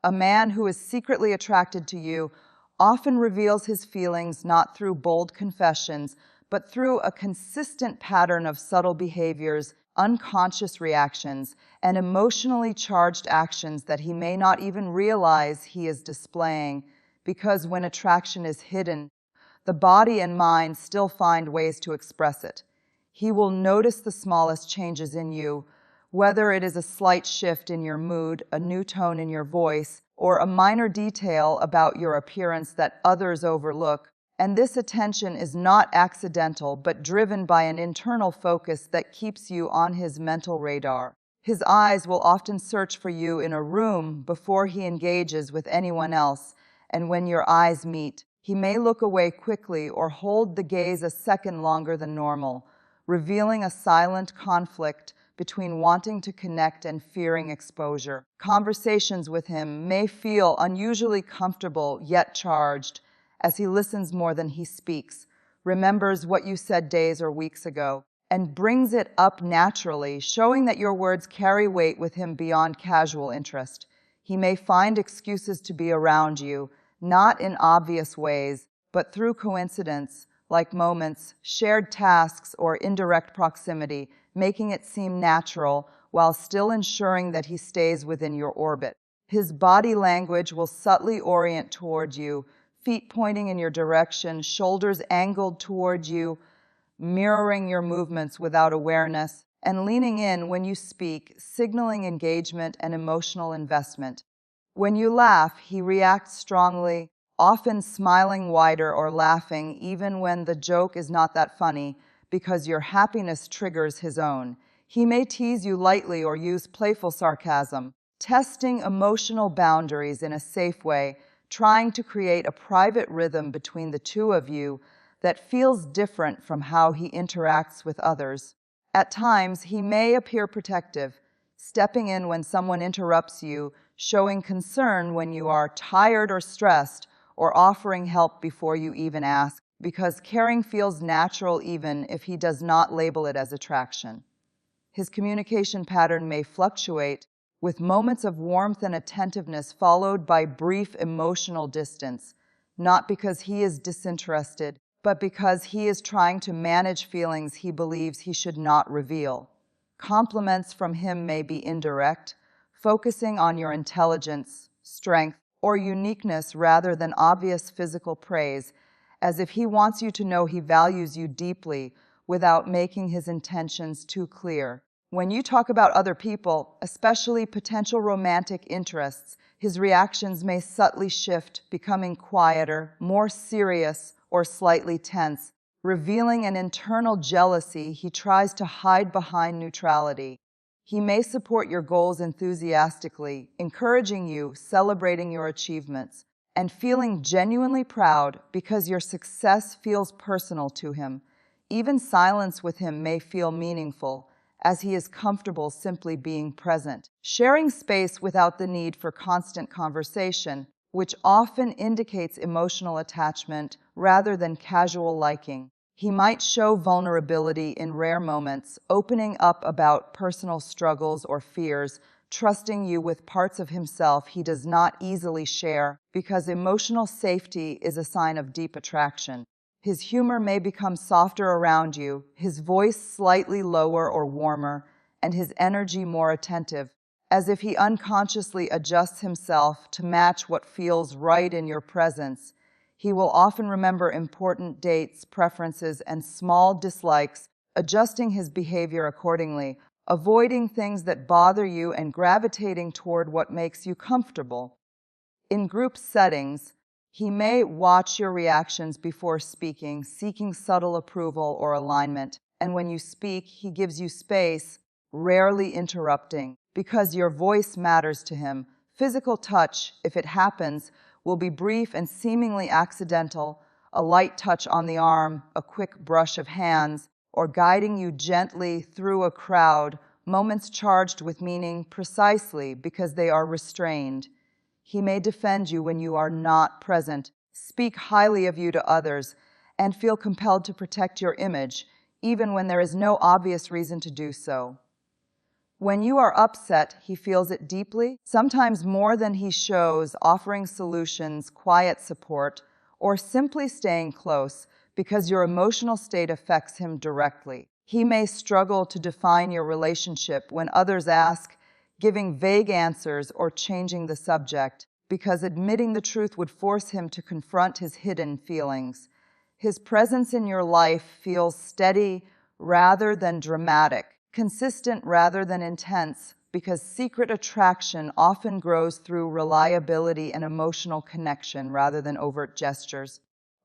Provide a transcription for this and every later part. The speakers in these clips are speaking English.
A man who is secretly attracted to you often reveals his feelings not through bold confessions, but through a consistent pattern of subtle behaviors, unconscious reactions, and emotionally charged actions that he may not even realize he is displaying, because when attraction is hidden, the body and mind still find ways to express it. He will notice the smallest changes in you, whether it is a slight shift in your mood, a new tone in your voice, or a minor detail about your appearance that others overlook. And this attention is not accidental, but driven by an internal focus that keeps you on his mental radar. His eyes will often search for you in a room before he engages with anyone else, and when your eyes meet, he may look away quickly or hold the gaze a second longer than normal, revealing a silent conflict between wanting to connect and fearing exposure. Conversations with him may feel unusually comfortable yet charged, as he listens more than he speaks, remembers what you said days or weeks ago, and brings it up naturally, showing that your words carry weight with him beyond casual interest. He may find excuses to be around you, not in obvious ways, but through coincidence, like moments, shared tasks, or indirect proximity, making it seem natural while still ensuring that he stays within your orbit. His body language will subtly orient toward you, feet pointing in your direction, shoulders angled toward you, mirroring your movements without awareness, and leaning in when you speak, signaling engagement and emotional investment. When you laugh, he reacts strongly, often smiling wider or laughing even when the joke is not that funny, because your happiness triggers his own. He may tease you lightly or use playful sarcasm, testing emotional boundaries in a safe way, trying to create a private rhythm between the two of you that feels different from how he interacts with others. At times, he may appear protective, stepping in when someone interrupts you, showing concern when you are tired or stressed, or offering help before you even ask, because caring feels natural even if he does not label it as attraction. His communication pattern may fluctuate, with moments of warmth and attentiveness followed by brief emotional distance, not because he is disinterested, but because he is trying to manage feelings he believes he should not reveal. Compliments from him may be indirect, focusing on your intelligence, strength, or uniqueness rather than obvious physical praise, as if he wants you to know he values you deeply without making his intentions too clear. When you talk about other people, especially potential romantic interests, his reactions may subtly shift, becoming quieter, more serious, or slightly tense, revealing an internal jealousy he tries to hide behind neutrality. He may support your goals enthusiastically, encouraging you, celebrating your achievements, and feeling genuinely proud because your success feels personal to him. Even silence with him may feel meaningful, as he is comfortable simply being present, sharing space without the need for constant conversation, which often indicates emotional attachment rather than casual liking. He might show vulnerability in rare moments, opening up about personal struggles or fears, trusting you with parts of himself he does not easily share, because emotional safety is a sign of deep attraction. His humor may become softer around you, his voice slightly lower or warmer, and his energy more attentive, as if he unconsciously adjusts himself to match what feels right in your presence. He will often remember important dates, preferences, and small dislikes, adjusting his behavior accordingly, avoiding things that bother you and gravitating toward what makes you comfortable. In group settings, he may watch your reactions before speaking, seeking subtle approval or alignment, and when you speak, he gives you space, rarely interrupting, because your voice matters to him. Physical touch, if it happens, will be brief and seemingly accidental, a light touch on the arm, a quick brush of hands, or guiding you gently through a crowd, moments charged with meaning precisely because they are restrained. He may defend you when you are not present, speak highly of you to others, and feel compelled to protect your image, even when there is no obvious reason to do so. When you are upset, he feels it deeply, sometimes more than he shows, offering solutions, quiet support, or simply staying close because your emotional state affects him directly. He may struggle to define your relationship when others ask, giving vague answers or changing the subject, because admitting the truth would force him to confront his hidden feelings. His presence in your life feels steady rather than dramatic, consistent rather than intense, because secret attraction often grows through reliability and emotional connection rather than overt gestures.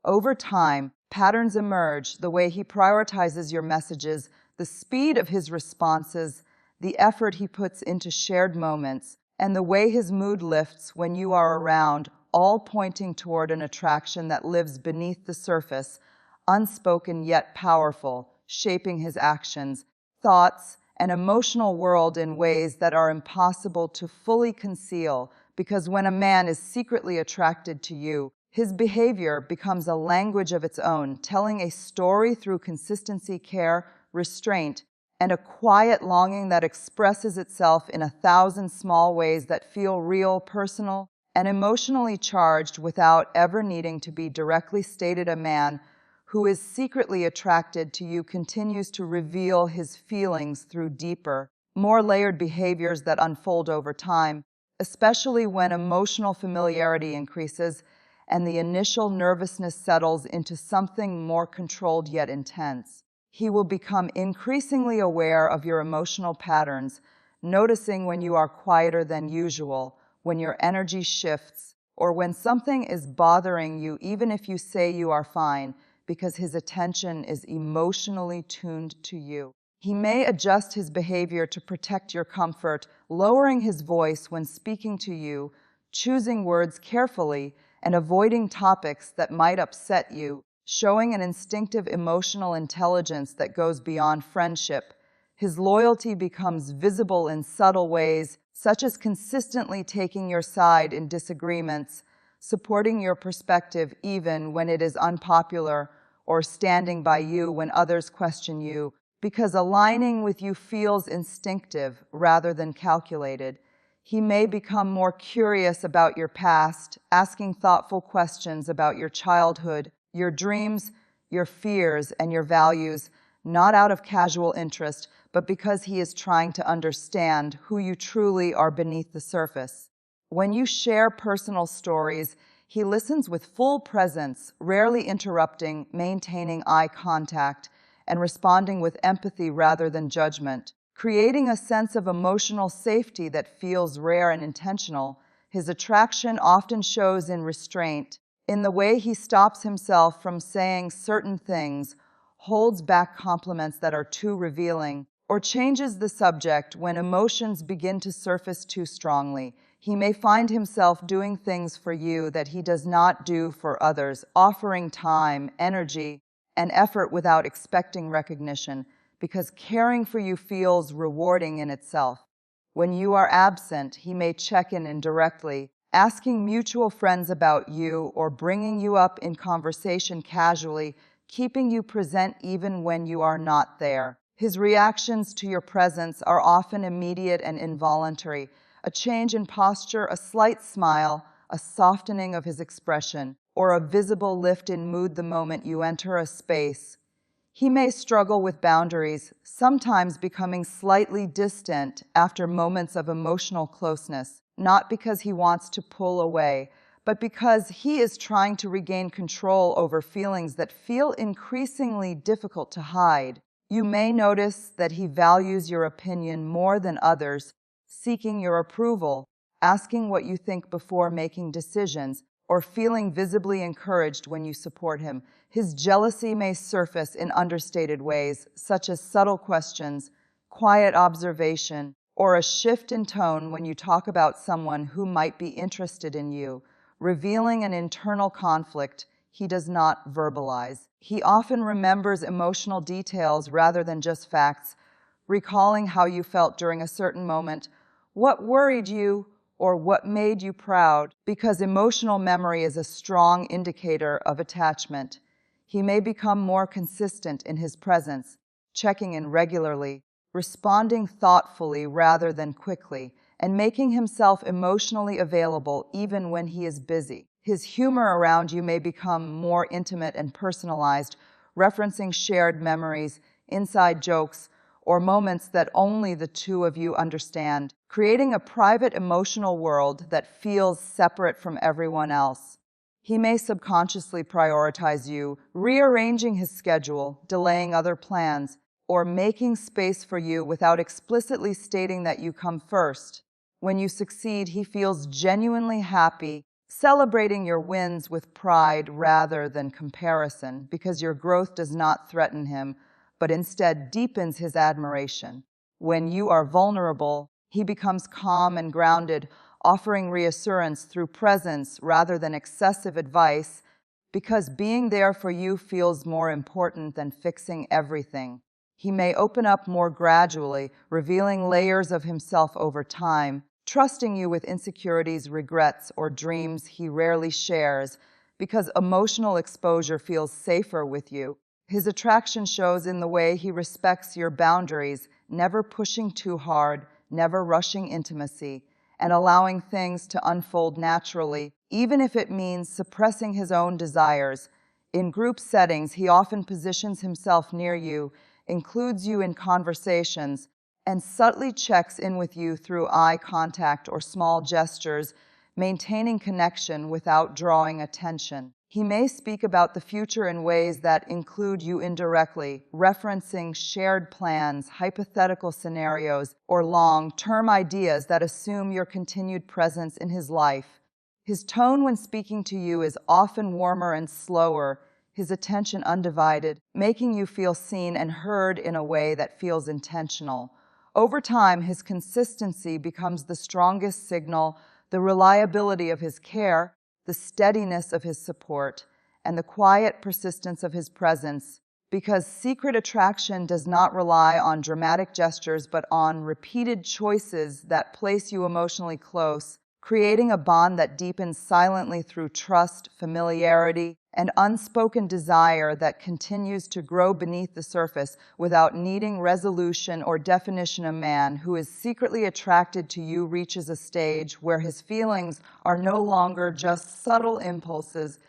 Over time, patterns emerge: the way he prioritizes your messages, the speed of his responses, the effort he puts into shared moments, and the way his mood lifts when you are around, all pointing toward an attraction that lives beneath the surface, unspoken yet powerful, shaping his actions, thoughts, and emotional world in ways that are impossible to fully conceal, because when a man is secretly attracted to you, his behavior becomes a language of its own, telling a story through consistency, care, restraint, and a quiet longing that expresses itself in 1,000 small ways that feel real, personal, and emotionally charged without ever needing to be directly stated. A man who is secretly attracted to you continues to reveal his feelings through deeper, more layered behaviors that unfold over time, especially when emotional familiarity increases and the initial nervousness settles into something more controlled yet intense. He will become increasingly aware of your emotional patterns, noticing when you are quieter than usual, when your energy shifts, or when something is bothering you, even if you say you are fine, because his attention is emotionally tuned to you. He may adjust his behavior to protect your comfort, lowering his voice when speaking to you, choosing words carefully, and avoiding topics that might upset you, showing an instinctive emotional intelligence that goes beyond friendship. His loyalty becomes visible in subtle ways, such as consistently taking your side in disagreements, supporting your perspective even when it is unpopular, or standing by you when others question you, because aligning with you feels instinctive rather than calculated. He may become more curious about your past, asking thoughtful questions about your childhood, your dreams, your fears, and your values, not out of casual interest, but because he is trying to understand who you truly are beneath the surface. When you share personal stories, he listens with full presence, rarely interrupting, maintaining eye contact, and responding with empathy rather than judgment, creating a sense of emotional safety that feels rare and intentional. His attraction often shows in restraint, in the way he stops himself from saying certain things, holds back compliments that are too revealing, or changes the subject when emotions begin to surface too strongly. He may find himself doing things for you that he does not do for others, offering time, energy, and effort without expecting recognition, because caring for you feels rewarding in itself. When you are absent, he may check in indirectly, asking mutual friends about you or bringing you up in conversation casually, keeping you present even when you are not there. His reactions to your presence are often immediate and involuntary: a change in posture, a slight smile, a softening of his expression, or a visible lift in mood the moment you enter a space. He may struggle with boundaries, sometimes becoming slightly distant after moments of emotional closeness, not because he wants to pull away, but because he is trying to regain control over feelings that feel increasingly difficult to hide. You may notice that he values your opinion more than others, seeking your approval, asking what you think before making decisions, or feeling visibly encouraged when you support him. His jealousy may surface in understated ways, such as subtle questions, quiet observation, or a shift in tone when you talk about someone who might be interested in you, revealing an internal conflict he does not verbalize. He often remembers emotional details rather than just facts, recalling how you felt during a certain moment, what worried you, or what made you proud, because emotional memory is a strong indicator of attachment. He may become more consistent in his presence, checking in regularly, responding thoughtfully rather than quickly, and making himself emotionally available even when he is busy. His humor around you may become more intimate and personalized, referencing shared memories, inside jokes, or moments that only the two of you understand, creating a private emotional world that feels separate from everyone else. He may subconsciously prioritize you, rearranging his schedule, delaying other plans, or making space for you without explicitly stating that you come first. When you succeed, he feels genuinely happy, celebrating your wins with pride rather than comparison, because your growth does not threaten him, but instead deepens his admiration. When you are vulnerable, he becomes calm and grounded, offering reassurance through presence rather than excessive advice, because being there for you feels more important than fixing everything. He may open up more gradually, revealing layers of himself over time, trusting you with insecurities, regrets, or dreams he rarely shares, because emotional exposure feels safer with you. His attraction shows in the way he respects your boundaries, never pushing too hard, never rushing intimacy, and allowing things to unfold naturally, even if it means suppressing his own desires. In group settings, he often positions himself near you, includes you in conversations, and subtly checks in with you through eye contact or small gestures, maintaining connection without drawing attention. He may speak about the future in ways that include you indirectly, referencing shared plans, hypothetical scenarios, or long-term ideas that assume your continued presence in his life. His tone when speaking to you is often warmer and slower, his attention undivided, making you feel seen and heard in a way that feels intentional. Over time, his consistency becomes the strongest signal, the reliability of his care, the steadiness of his support, and the quiet persistence of his presence, because secret attraction does not rely on dramatic gestures but on repeated choices that place you emotionally close, creating a bond that deepens silently through trust, familiarity, and unspoken desire that continues to grow beneath the surface without needing resolution or definition. A man who is secretly attracted to you reaches a stage where his feelings are no longer just subtle impulses,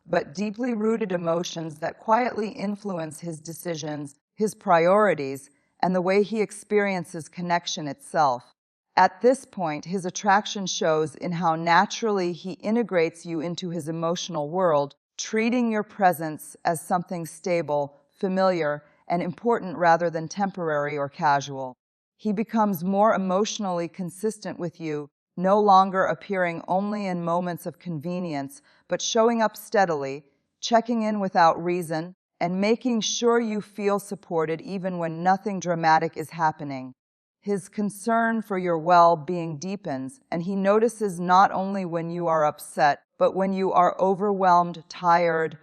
but deeply rooted emotions that quietly influence his decisions, his priorities, and the way he experiences connection itself. At this point, his attraction shows in how naturally he integrates you into his emotional world, treating your presence as something stable, familiar, and important rather than temporary or casual. He becomes more emotionally consistent with you, no longer appearing only in moments of convenience, but showing up steadily, checking in without reason, and making sure you feel supported even when nothing dramatic is happening. His concern for your well-being deepens, and he notices not only when you are upset, but when you are overwhelmed, tired,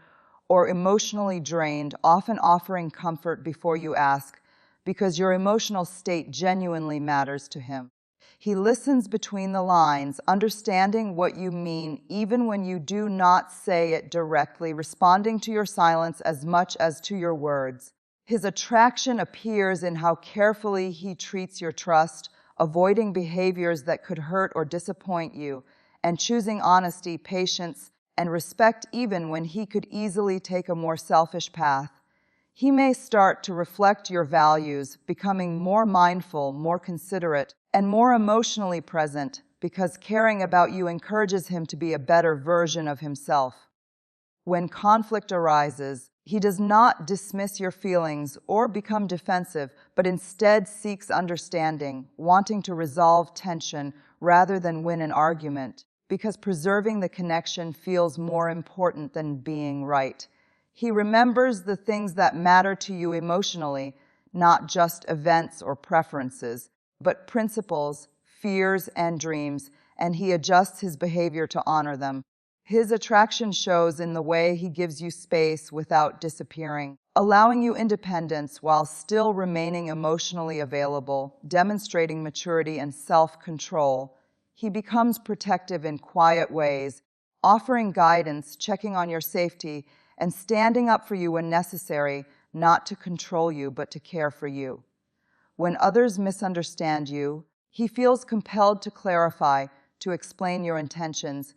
or emotionally drained, often offering comfort before you ask, because your emotional state genuinely matters to him. He listens between the lines, understanding what you mean even when you do not say it directly, responding to your silence as much as to your words. His attraction appears in how carefully he treats your trust, avoiding behaviors that could hurt or disappoint you, and choosing honesty, patience, and respect even when he could easily take a more selfish path. He may start to reflect your values, becoming more mindful, more considerate, and more emotionally present, because caring about you encourages him to be a better version of himself. When conflict arises, he does not dismiss your feelings or become defensive, but instead seeks understanding, wanting to resolve tension rather than win an argument, because preserving the connection feels more important than being right. He remembers the things that matter to you emotionally, not just events or preferences, but principles, fears, and dreams, and he adjusts his behavior to honor them. His attraction shows in the way he gives you space without disappearing, allowing you independence while still remaining emotionally available, demonstrating maturity and self-control. He becomes protective in quiet ways, offering guidance, checking on your safety, and standing up for you when necessary, not to control you, but to care for you. When others misunderstand you, he feels compelled to clarify, to explain your intentions,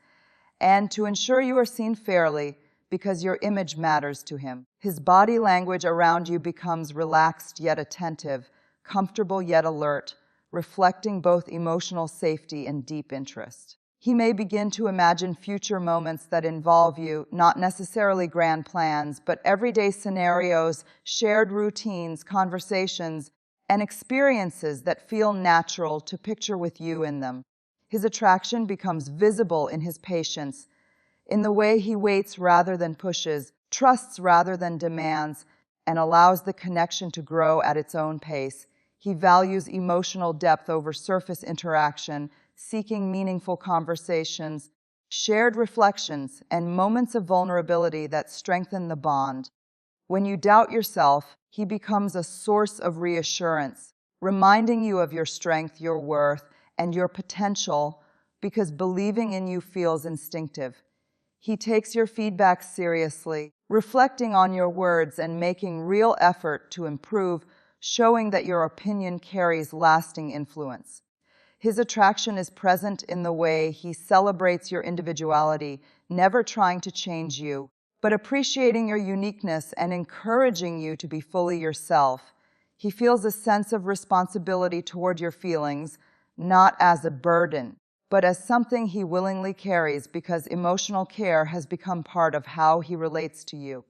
and to ensure you are seen fairly because your image matters to him. His body language around you becomes relaxed yet attentive, comfortable yet alert, reflecting both emotional safety and deep interest. He may begin to imagine future moments that involve you, not necessarily grand plans, but everyday scenarios, shared routines, conversations, and experiences that feel natural to picture with you in them. His attraction becomes visible in his patience, in the way he waits rather than pushes, trusts rather than demands, and allows the connection to grow at its own pace. He values emotional depth over surface interaction, seeking meaningful conversations, shared reflections, and moments of vulnerability that strengthen the bond. When you doubt yourself, he becomes a source of reassurance, reminding you of your strength, your worth, and your potential, because believing in you feels instinctive. He takes your feedback seriously, reflecting on your words and making real effort to improve, showing that your opinion carries lasting influence. His attraction is present in the way he celebrates your individuality, never trying to change you, but appreciating your uniqueness and encouraging you to be fully yourself. He feels a sense of responsibility toward your feelings, not as a burden, but as something he willingly carries because emotional care has become part of how he relates to you.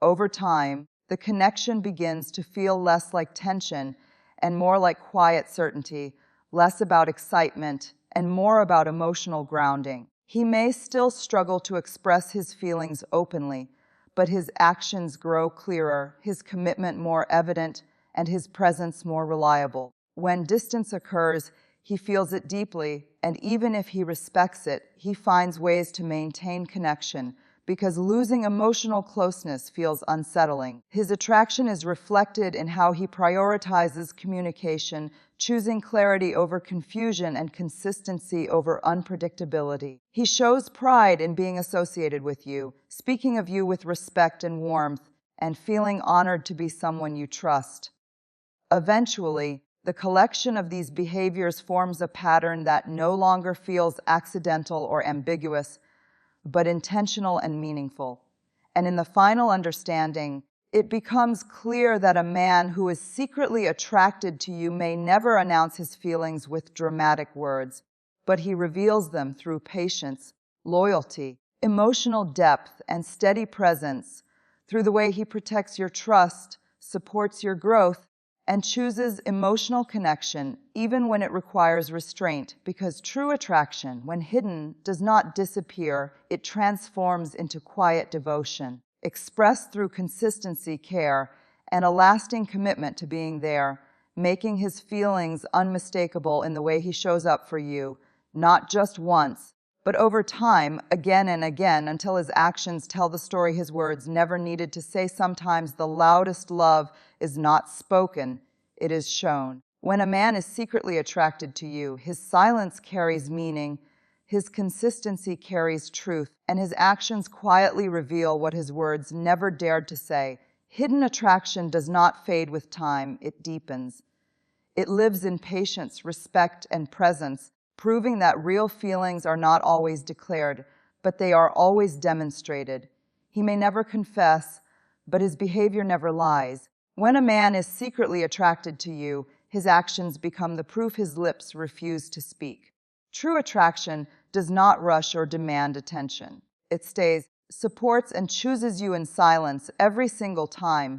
Over time, the connection begins to feel less like tension and more like quiet certainty, less about excitement and more about emotional grounding. He may still struggle to express his feelings openly, but his actions grow clearer, his commitment more evident, and his presence more reliable. When distance occurs, he feels it deeply, and even if he respects it, he finds ways to maintain connection, because losing emotional closeness feels unsettling. His attraction is reflected in how he prioritizes communication, choosing clarity over confusion and consistency over unpredictability. He shows pride in being associated with you, speaking of you with respect and warmth, and feeling honored to be someone you trust. Eventually, the collection of these behaviors forms a pattern that no longer feels accidental or ambiguous, but intentional and meaningful. And in the final understanding, it becomes clear that a man who is secretly attracted to you may never announce his feelings with dramatic words, but he reveals them through patience, loyalty, emotional depth, and steady presence, through the way he protects your trust, supports your growth, and chooses emotional connection even when it requires restraint, because true attraction, when hidden, does not disappear, it transforms into quiet devotion, expressed through consistency, care, and a lasting commitment to being there, making his feelings unmistakable in the way he shows up for you, not just once, but over time, again and again, until his actions tell the story his words never needed to say. Sometimes the loudest love is not spoken, it is shown. When a man is secretly attracted to you, his silence carries meaning, his consistency carries truth, and his actions quietly reveal what his words never dared to say. Hidden attraction does not fade with time, it deepens. It lives in patience, respect, and presence, proving that real feelings are not always declared, but they are always demonstrated. He may never confess, but his behavior never lies. When a man is secretly attracted to you, his actions become the proof his lips refuse to speak. True attraction does not rush or demand attention. It stays, supports, and chooses you in silence every single time,